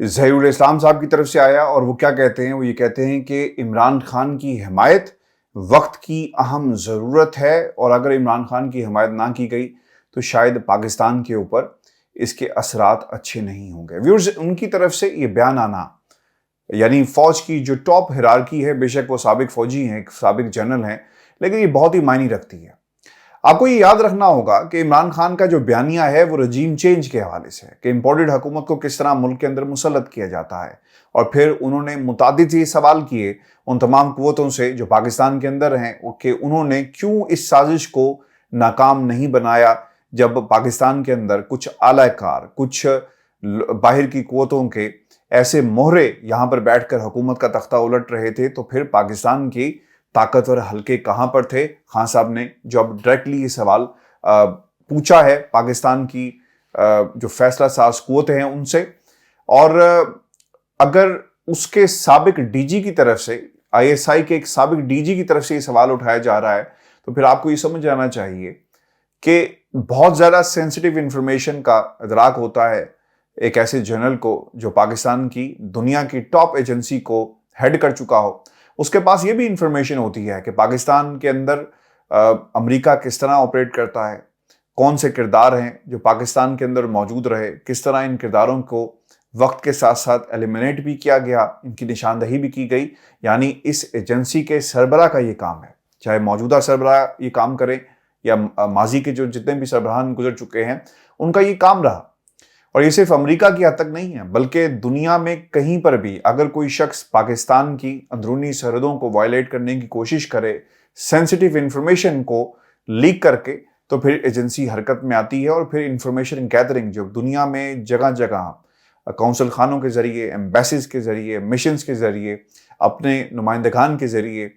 ظہیر اسلام صاحب کی طرف سے آیا اور وہ کیا کہتے ہیں؟ وہ یہ کہتے ہیں کہ عمران خان کی حمایت وقت کی اہم ضرورت ہے، اور اگر عمران خان کی حمایت نہ کی گئی تو شاید پاکستان کے اوپر اس کے اثرات اچھے نہیں ہوں گے۔ ویورز، ان کی طرف سے یہ بیان آنا، یعنی فوج کی جو ٹاپ ہیرارکی ہے، بے شک وہ سابق فوجی ہیں، سابق جنرل ہیں، لیکن یہ بہت ہی معنی رکھتی ہے۔ آپ کو یہ یاد رکھنا ہوگا کہ عمران خان کا جو بیانیہ ہے وہ رجیم چینج کے حوالے سے ہے، کہ امپورٹڈ حکومت کو کس طرح ملک کے اندر مسلط کیا جاتا ہے، اور پھر انہوں نے متعدد یہ سوال کیے ان تمام قوتوں سے جو پاکستان کے اندر ہیں کہ انہوں نے کیوں اس سازش کو ناکام نہیں بنایا، جب پاکستان کے اندر کچھ اعلی کار، کچھ باہر کی قوتوں کے ایسے مہرے یہاں پر بیٹھ کر حکومت کا تختہ الٹ رہے تھے، تو پھر پاکستان کی طاقتور حلقے کہاں پر تھے؟ خان صاحب نے جو اب ڈائریکٹلی یہ سوال پوچھا ہے پاکستان کی جو فیصلہ ساز قوتیں ہیں ان سے، اور اگر اس کے سابق ڈی جی کی طرف سے، آئی ایس آئی کے ایک سابق ڈی جی کی طرف سے یہ سوال اٹھایا جا رہا ہے، تو پھر آپ کو یہ سمجھ جانا چاہیے کہ بہت زیادہ سینسٹیو انفارمیشن کا ادراک ہوتا ہے ایک ایسے جنرل کو جو پاکستان کی دنیا کی ٹاپ ایجنسی کو ہیڈ کر چکا ہو۔ اس کے پاس یہ بھی انفارمیشن ہوتی ہے کہ پاکستان کے اندر امریکہ کس طرح آپریٹ کرتا ہے، کون سے کردار ہیں جو پاکستان کے اندر موجود رہے، کس طرح ان کرداروں کو وقت کے ساتھ ساتھ ایلیمنیٹ بھی کیا گیا، ان کی نشاندہی بھی کی گئی۔ یعنی اس ایجنسی کے سربراہ کا یہ کام ہے، چاہے موجودہ سربراہ یہ کام کریں یا ماضی کے جو جتنے بھی سربراہان گزر چکے ہیں ان کا یہ کام رہا۔ اور یہ صرف امریکہ کی حد تک نہیں ہے، بلکہ دنیا میں کہیں پر بھی اگر کوئی شخص پاکستان کی اندرونی سرحدوں کو وائلیٹ کرنے کی کوشش کرے سینسٹیو انفارمیشن کو لیک کر کے، تو پھر ایجنسی حرکت میں آتی ہے، اور پھر انفارمیشن گیدرنگ جو دنیا میں جگہ جگہ کونسل خانوں کے ذریعے، ایمبیسیز کے ذریعے، مشنز کے ذریعے، اپنے نمائندگان کے ذریعے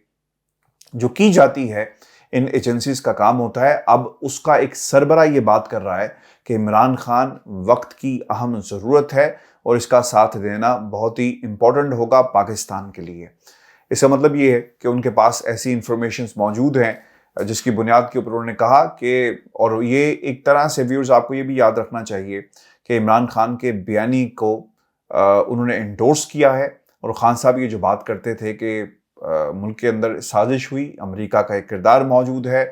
جو کی جاتی ہے، ان ایجنسیز کا کام ہوتا ہے۔ اب اس کا ایک سربراہ یہ بات کر رہا ہے کہ عمران خان وقت کی اہم ضرورت ہے اور اس کا ساتھ دینا بہت ہی امپورٹنٹ ہوگا پاکستان کے لیے۔ اس کا مطلب یہ ہے کہ ان کے پاس ایسی انفارمیشنز موجود ہیں جس کی بنیاد کے اوپر انہوں نے کہا کہ، اور یہ ایک طرح سے ویورز آپ کو یہ بھی یاد رکھنا چاہیے کہ عمران خان کے بیانی کو انہوں نے انڈورس کیا ہے، اور خان صاحب یہ جو بات کرتے تھے کہ ملک کے اندر سازش ہوئی، امریکہ کا ایک کردار موجود ہے،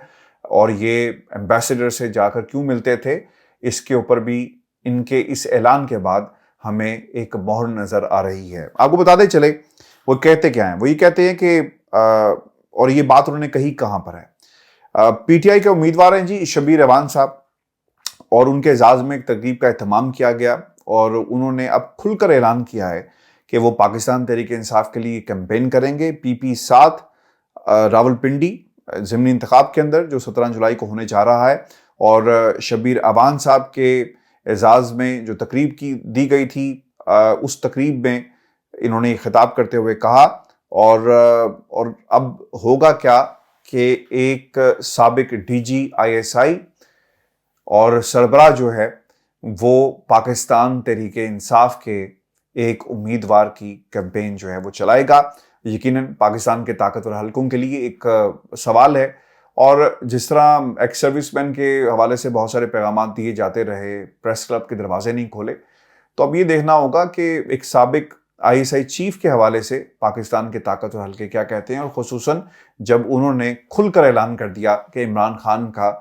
اور یہ ایمبیسیڈر سے جا کر کیوں ملتے تھے، اس کے اوپر بھی ان کے اس اعلان کے بعد ہمیں ایک مہر نظر آ رہی ہے۔ آپ کو بتاتے چلے وہ کہتے کیا ہیں۔ وہ یہ کہتے ہیں کہ اور یہ بات انہوں نے کہی کہاں پر ہے، پی ٹی آئی کے امیدوار ہیں جی شبیر اوان صاحب، اور ان کے اعزاز میں ایک تقریب کا اہتمام کیا گیا، اور انہوں نے اب کھل کر اعلان کیا ہے کہ وہ پاکستان تحریک انصاف کے لیے کیمپین کریں گے PP7 راولپنڈی ضمنی انتخاب کے اندر جو 17 جولائی کو ہونے جا رہا ہے۔ اور شبیر اوان صاحب کے اعزاز میں جو تقریب کی دی گئی تھی، اس تقریب میں انہوں نے خطاب کرتے ہوئے کہا، اور اب ہوگا کیا کہ ایک سابق ڈی جی ISI اور سربراہ جو ہے وہ پاکستان تحریک انصاف کے ایک امیدوار کی کیمپین جو ہے وہ چلائے گا۔ یقیناً پاکستان کے طاقتور حلقوں کے لیے ایک سوال ہے، اور جس طرح ایکس سروس مین کے حوالے سے بہت سارے پیغامات دیے جاتے رہے، پریس کلب کے دروازے نہیں کھولے، تو اب یہ دیکھنا ہوگا کہ ایک سابق ISI چیف کے حوالے سے پاکستان کے طاقتور حلقے کیا کہتے ہیں، اور خصوصاً جب انہوں نے کھل کر اعلان کر دیا کہ عمران خان کا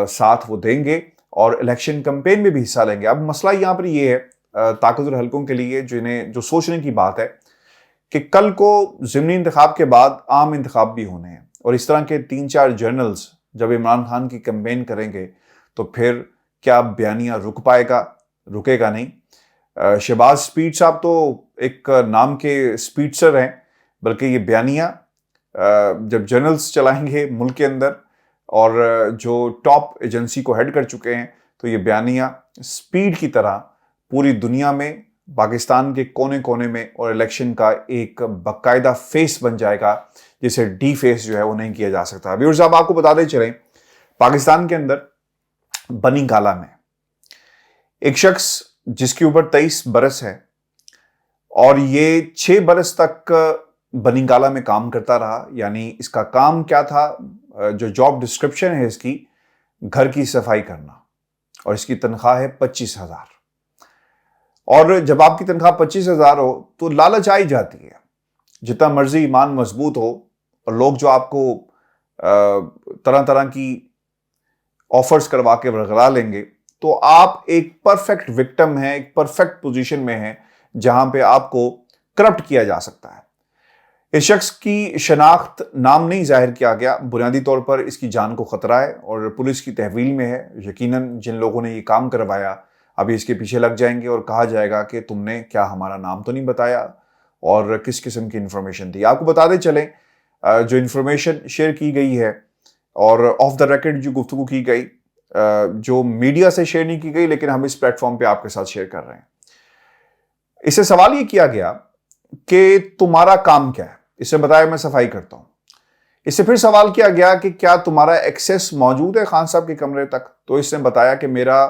ساتھ وہ دیں گے اور الیکشن کمپین میں بھی حصہ لیں گے۔ اب مسئلہ یہاں پر یہ ہے طاقتور حلقوں کے لیے جو سوچنے کی بات ہے کہ کل کو ضمنی انتخاب کے بعد عام انتخاب بھی ہونے ہیں، اور اس طرح کے 3-4 جرنلز جب عمران خان کی کیمپین کریں گے تو پھر کیا بیانیہ رک پائے گا؟ رکے گا نہیں۔ شہباز سپیڈ صاحب تو ایک نام کے سپیڈسر ہیں، بلکہ یہ بیانیہ جب جرنلز چلائیں گے ملک کے اندر اور جو ٹاپ ایجنسی کو ہیڈ کر چکے ہیں، تو یہ بیانیہ سپیڈ کی طرح پوری دنیا میں، پاکستان کے کونے کونے میں، اور الیکشن کا ایک باقاعدہ فیس بن جائے گا جسے ڈی فیس جو ہے وہ نہیں کیا جا سکتا۔ ویورز صاحب آپ کو بتاتے چلیں، پاکستان کے اندر بنی گالہ میں ایک شخص جس کے اوپر 23 برس ہے، اور یہ 6 برس تک بنی گالہ میں کام کرتا رہا۔ یعنی اس کا کام کیا تھا، جو جاب ڈسکرپشن ہے اس کی، گھر کی صفائی کرنا، اور اس کی تنخواہ ہے 25,000۔ اور جب آپ کی تنخواہ 25,000 ہو تو لالچ آئی جاتی ہے، جتنا مرضی ایمان مضبوط ہو اور لوگ جو آپ کو طرح طرح کی آفرز کروا کے برگلا لیں گے، تو آپ ایک پرفیکٹ وکٹم ہیں، ایک پرفیکٹ پوزیشن میں ہیں جہاں پہ آپ کو کرپٹ کیا جا سکتا ہے۔ اس شخص کی شناخت، نام نہیں ظاہر کیا گیا، بنیادی طور پر اس کی جان کو خطرہ ہے اور پولیس کی تحویل میں ہے۔ یقیناً جن لوگوں نے یہ کام کروایا ابھی اس کے پیچھے لگ جائیں گے اور کہا جائے گا کہ تم نے کیا ہمارا نام تو نہیں بتایا اور کس قسم کی انفارمیشن تھی۔ آپ کو بتاتے چلیں جو انفارمیشن شیئر کی گئی ہے اور آف دا ریکارڈ جو گفتگو کی گئی، جو میڈیا سے شیئر نہیں کی گئی لیکن ہم اس پلیٹ فارم پہ آپ کے ساتھ شیئر کر رہے ہیں، اس سے سوال یہ کیا گیا کہ تمہارا کام کیا ہے؟ اس نے بتایا میں صفائی کرتا ہوں۔ اس سے پھر سوال کیا گیا کہ کیا تمہارا ایکسیس موجود ہے خان صاحب کے کمرے تک؟ تو اس نے بتایا کہ میرا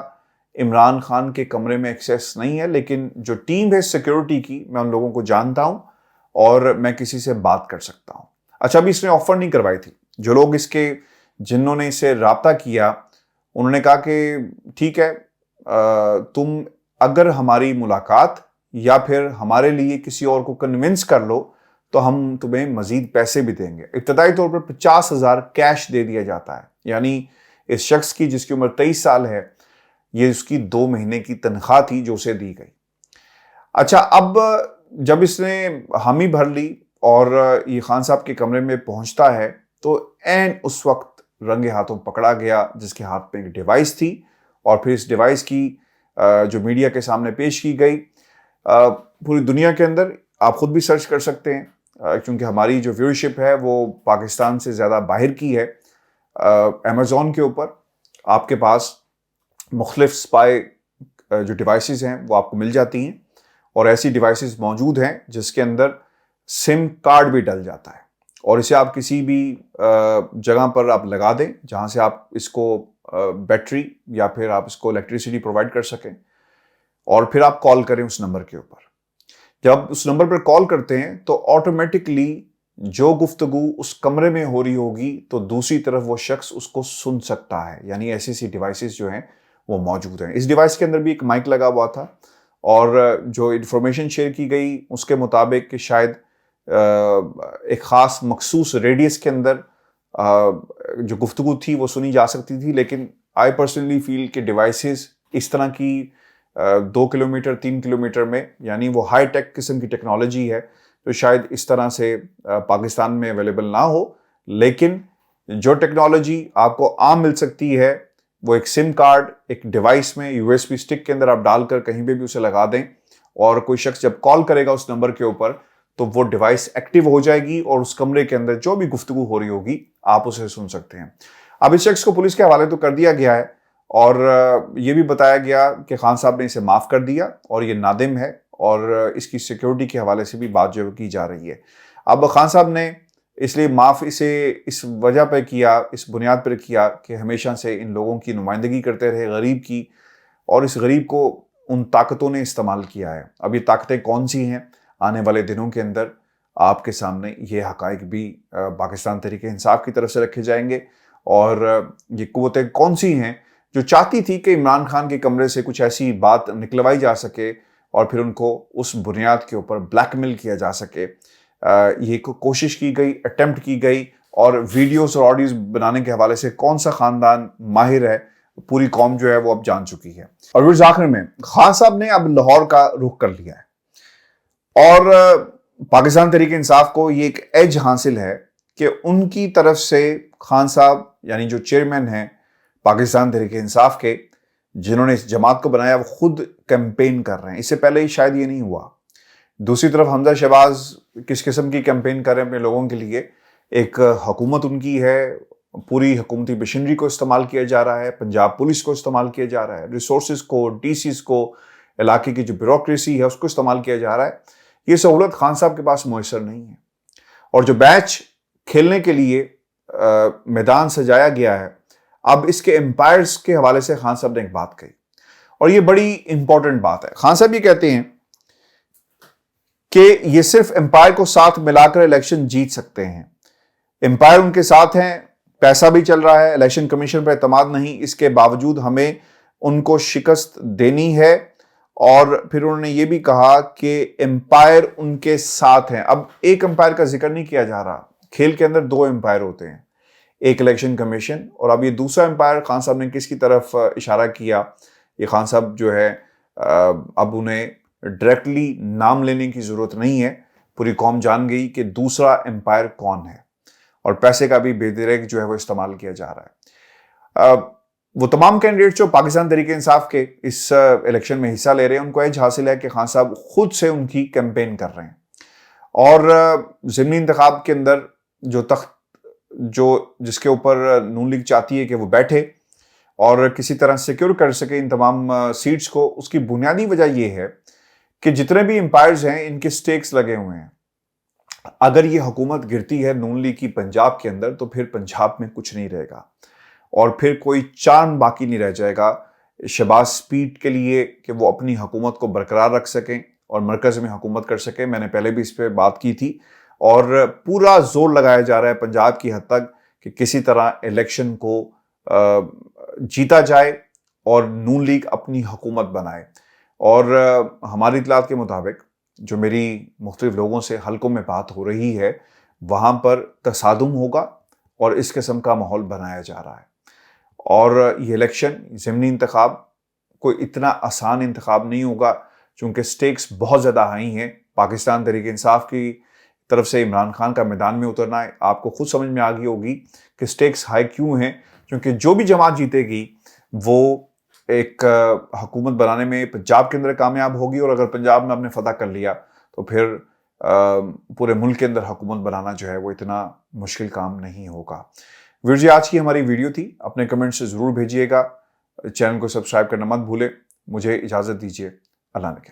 عمران خان کے کمرے میں ایکسیس نہیں ہے، لیکن جو ٹیم ہے سیکیورٹی کی، میں ان لوگوں کو جانتا ہوں اور میں کسی سے بات کر سکتا ہوں۔ اچھا، ابھی اس نے آفر نہیں کروائی تھی۔ جو لوگ جنہوں نے اسے رابطہ کیا، انہوں نے کہا کہ ٹھیک ہے، تم اگر ہماری ملاقات یا پھر ہمارے لیے کسی اور کو کنونس کر لو تو ہم تمہیں مزید پیسے بھی دیں گے۔ ابتدائی طور پر 50,000 کیش دے دیا جاتا ہے، یعنی اس شخص کی جس کی عمر 23 سال ہے، یہ اس کی 2 مہینے کی تنخواہ تھی جو اسے دی گئی۔ اچھا، اب جب اس نے حامی بھر لی اور یہ خان صاحب کے کمرے میں پہنچتا ہے تو عین اس وقت رنگے ہاتھوں پکڑا گیا جس کے ہاتھ میں ایک ڈیوائس تھی، اور پھر اس ڈیوائس کی جو میڈیا کے سامنے پیش کی گئی، پوری دنیا کے اندر آپ خود بھی سرچ کر سکتے ہیں کیونکہ ہماری جو ویورشپ ہے وہ پاکستان سے زیادہ باہر کی ہے۔ امیزون کے اوپر آپ کے پاس مختلف سپائی جو ڈیوائسز ہیں وہ آپ کو مل جاتی ہیں، اور ایسی ڈیوائسز موجود ہیں جس کے اندر سم کارڈ بھی ڈل جاتا ہے، اور اسے آپ کسی بھی جگہ پر آپ لگا دیں جہاں سے آپ اس کو بیٹری یا پھر آپ اس کو الیکٹریسٹی پرووائڈ کر سکیں، اور پھر آپ کال کریں اس نمبر کے اوپر۔ جب اس نمبر پر کال کرتے ہیں تو آٹومیٹکلی جو گفتگو اس کمرے میں ہو رہی ہوگی تو دوسری طرف وہ شخص اس کو سن سکتا ہے، یعنی ایسی ڈیوائسز جو ہیں وہ موجود ہیں۔ اس ڈیوائس کے اندر بھی ایک مائک لگا ہوا تھا، اور جو انفارمیشن شیئر کی گئی اس کے مطابق کہ شاید ایک خاص مخصوص ریڈیس کے اندر جو گفتگو تھی وہ سنی جا سکتی تھی، لیکن آئی پرسنلی فیل کہ ڈیوائسز اس طرح کی 2 کلومیٹر 3 کلومیٹر میں، یعنی وہ ہائی ٹیک قسم کی ٹیکنالوجی ہے تو شاید اس طرح سے پاکستان میں اویلیبل نہ ہو، لیکن جو ٹیکنالوجی آپ کو عام مل سکتی ہے وہ ایک سم کارڈ ایک ڈیوائس میں یو ایس بی اسٹک کے اندر آپ ڈال کر کہیں پہ بھی اسے لگا دیں، اور کوئی شخص جب کال کرے گا اس نمبر کے اوپر تو وہ ڈیوائس ایکٹیو ہو جائے گی اور اس کمرے کے اندر جو بھی گفتگو ہو رہی ہوگی آپ اسے سن سکتے ہیں۔ اب اس شخص کو پولیس کے حوالے تو کر دیا گیا ہے، اور یہ بھی بتایا گیا کہ خان صاحب نے اسے معاف کر دیا اور یہ نادم ہے، اور اس کی سیکیورٹی کے حوالے سے بھی بات جو کی جا رہی ہے۔ اب خان صاحب نے اس لیے معاف اسے اس وجہ پہ کیا، اس بنیاد پر کیا کہ ہمیشہ سے ان لوگوں کی نمائندگی کرتے رہے، غریب کی، اور اس غریب کو ان طاقتوں نے استعمال کیا ہے۔ اب یہ طاقتیں کون سی ہیں؟ آنے والے دنوں کے اندر آپ کے سامنے یہ حقائق بھی پاکستان تحریک انصاف کی طرف سے رکھے جائیں گے، اور یہ قوتیں کون سی ہیں جو چاہتی تھی کہ عمران خان کے کمرے سے کچھ ایسی بات نکلوائی جا سکے اور پھر ان کو اس بنیاد کے اوپر بلیک میل کیا جا سکے۔ یہ کوشش کی گئی، اٹیمپٹ کی گئی، اور ویڈیوز اور آڈیوز بنانے کے حوالے سے کون سا خاندان ماہر ہے پوری قوم جو ہے وہ اب جان چکی ہے۔ اور پھر آخر میں خان صاحب نے اب لاہور کا رخ کر لیا ہے، اور پاکستان تحریک انصاف کو یہ ایک ایج حاصل ہے کہ ان کی طرف سے خان صاحب یعنی جو چیئرمین ہیں پاکستان تحریک انصاف کے، جنہوں نے اس جماعت کو بنایا، وہ خود کیمپین کر رہے ہیں۔ اس سے پہلے ہی شاید یہ نہیں ہوا۔ دوسری طرف حمزہ شہباز کس قسم کی کیمپین کر رہے ہیں اپنے لوگوں کے لیے؟ ایک حکومت ان کی ہے، پوری حکومتی مشینری کو استعمال کیا جا رہا ہے، پنجاب پولیس کو استعمال کیا جا رہا ہے، ریسورسز کو، ڈی سیز کو، علاقے کی جو بیوروکریسی ہے اس کو استعمال کیا جا رہا ہے۔ یہ سہولت خان صاحب کے پاس میسر نہیں ہے، اور جو بیچ کھیلنے کے لیے میدان سجایا گیا ہے، اب اس کے امپائرز کے حوالے سے خان صاحب نے ایک بات کہی، اور یہ بڑی امپورٹنٹ بات ہے۔ خان صاحب یہ کہتے ہیں کہ یہ صرف امپائر کو ساتھ ملا کر الیکشن جیت سکتے ہیں۔ امپائر ان کے ساتھ ہیں، پیسہ بھی چل رہا ہے، الیکشن کمیشن پر اعتماد نہیں، اس کے باوجود ہمیں ان کو شکست دینی ہے، اور پھر انہوں نے یہ بھی کہا کہ امپائر ان کے ساتھ ہیں. اب ایک امپائر کا ذکر نہیں کیا جا رہا. کھیل کے اندر 2 امپائر ہوتے ہیں, ایک الیکشن کمیشن, اور اب یہ دوسرا امپائر خان صاحب نے کس کی طرف اشارہ کیا. یہ خان صاحب جو ہے اب انہیں ڈائریکٹلی نام لینے کی ضرورت نہیں ہے, پوری قوم جان گئی کہ دوسرا امپائر کون ہے, اور پیسے کا بھی بے دریغ جو ہے وہ استعمال کیا جا رہا ہے. وہ تمام کینڈیڈیٹ جو پاکستان تحریک انصاف کے اس الیکشن میں حصہ لے رہے ہیں, ان کو ایج حاصل ہے کہ خان صاحب خود سے ان کی کیمپین کر رہے ہیں, اور ضمنی انتخاب کے اندر جو تخت جس کے اوپر نون لیگ چاہتی ہے کہ وہ بیٹھے اور کسی طرح سیکیور کر سکے ان تمام سیٹس کو, اس کی بنیادی وجہ یہ ہے کہ جتنے بھی امپائرز ہیں ان کے سٹیکس لگے ہوئے ہیں. اگر یہ حکومت گرتی ہے نون لیگ کی پنجاب کے اندر, تو پھر پنجاب میں کچھ نہیں رہے گا, اور پھر کوئی چاند باقی نہیں رہ جائے گا شہباز سپیٹ کے لیے کہ وہ اپنی حکومت کو برقرار رکھ سکیں اور مرکز میں حکومت کر سکیں. میں نے پہلے بھی اس پہ بات کی تھی, اور پورا زور لگایا جا رہا ہے پنجاب کی حد تک کہ کسی طرح الیکشن کو جیتا جائے اور نون لیگ اپنی حکومت بنائے. اور ہماری اطلاعات کے مطابق جو میری مختلف لوگوں سے حلقوں میں بات ہو رہی ہے, وہاں پر تصادم ہوگا اور اس قسم کا ماحول بنایا جا رہا ہے. اور یہ الیکشن ضمنی انتخاب کوئی اتنا آسان انتخاب نہیں ہوگا, چونکہ سٹیکس بہت زیادہ ہائی ہیں. پاکستان تحریک انصاف کی طرف سے عمران خان کا میدان میں اترنا ہے, آپ کو خود سمجھ میں آ گئی ہوگی کہ سٹیکس ہائی کیوں ہیں, کیونکہ جو بھی جماعت جیتے گی وہ ایک حکومت بنانے میں پنجاب کے اندر کامیاب ہوگی, اور اگر پنجاب میں آپ نے فتح کر لیا تو پھر پورے ملک کے اندر حکومت بنانا جو ہے وہ اتنا مشکل کام نہیں ہوگا. ویور جی, آج کی ہماری ویڈیو تھی. اپنے کمنٹ سے ضرور بھیجیے گا, چینل کو سبسکرائب کرنا مت بھولے. مجھے اجازت دیجیے, اللہ نے